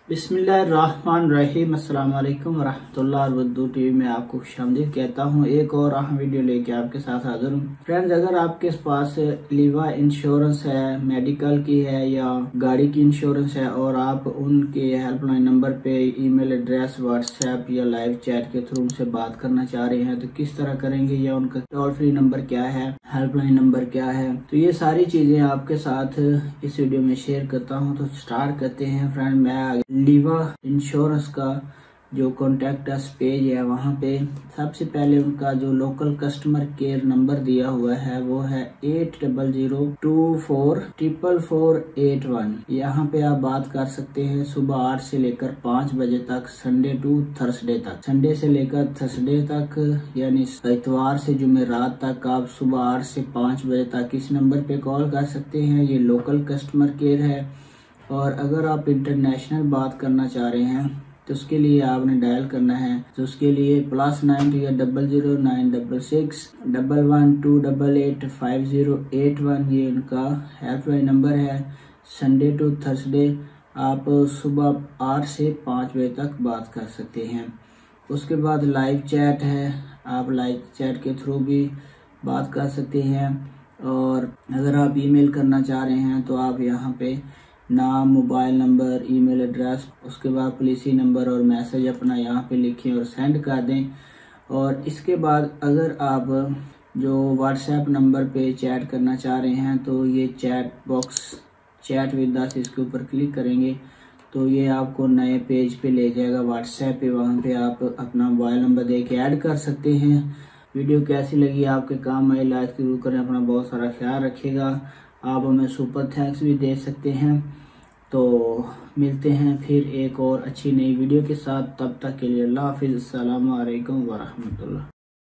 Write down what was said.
बिस्मिल्लाहिर्रहमानिर्रहीम। अस्सलाम वालेकुम वरहमतुल्लाह। वरदू टीवी में आपको खुशामदीद कहता हूँ। एक और अहम वीडियो लेके आपके साथ हाजिर हूँ। फ्रेंड्स, अगर आपके पास लीवा इंश्योरेंस है, मेडिकल की है या गाड़ी की इंश्योरेंस है और आप उनके हेल्पलाइन नंबर पे ईमेल एड्रेस, व्हाट्सएप या लाइव चैट के थ्रू उनसे बात करना चाह रहे हैं तो किस तरह करेंगे, या उनका टोल फ्री नंबर क्या है, हेल्पलाइन नंबर क्या है, तो ये सारी चीजें आपके साथ इस वीडियो में शेयर करता हूँ। तो स्टार्ट करते हैं। फ्रेंड, मैं लीवा इंश्योरेंस का जो कॉन्टेक्ट अस पेज है, वहाँ पे सबसे पहले उनका जो लोकल कस्टमर केयर नंबर दिया हुआ है वो है 8002444481। यहाँ पे आप बात कर सकते हैं सुबह 8 से लेकर 5 बजे तक, संडे टू थर्सडे तक। संडे से लेकर थर्सडे तक यानी इतवार से जुमेरात तक आप सुबह 8 से 5 बजे तक इस नंबर पे कॉल कर सकते हैं। ये लोकल कस्टमर केयर है। और अगर आप इंटरनेशनल बात करना चाह रहे हैं तो उसके लिए आपने डायल करना है, तो उसके लिए +90 या 0096611288508 ये उनका हेल्पलाइन नंबर है। संडे टू थर्सडे आप सुबह 8 से 5 बजे तक बात कर सकते हैं। उसके बाद लाइव चैट है, आप लाइव चैट के थ्रू भी बात कर सकते हैं। और अगर आप ईमेल करना चाह रहे हैं तो आप यहाँ पे नाम, मोबाइल नंबर, ईमेल एड्रेस, उसके बाद पॉलिसी नंबर और मैसेज अपना यहाँ पे लिखें और सेंड कर दें। और इसके बाद अगर आप जो व्हाट्सएप नंबर पे चैट करना चाह रहे हैं तो ये chat box chat with us, इसके ऊपर क्लिक करेंगे तो ये आपको नए पेज पे ले जाएगा व्हाट्सएप पे। वहाँ पे आप अपना मोबाइल नंबर दे के ऐड कर सकते हैं। वीडियो कैसी लगी, आपके काम आई, लाइक जरूर करें। अपना बहुत सारा ख्याल रखिएगा। आप हमें सुपर थैंक्स भी दे सकते हैं। तो मिलते हैं फिर एक और अच्छी नई वीडियो के साथ। तब तक के लिए अल्लाह हाफिज़। अस्सलामु अलैकुम वरहमतुल्लाह।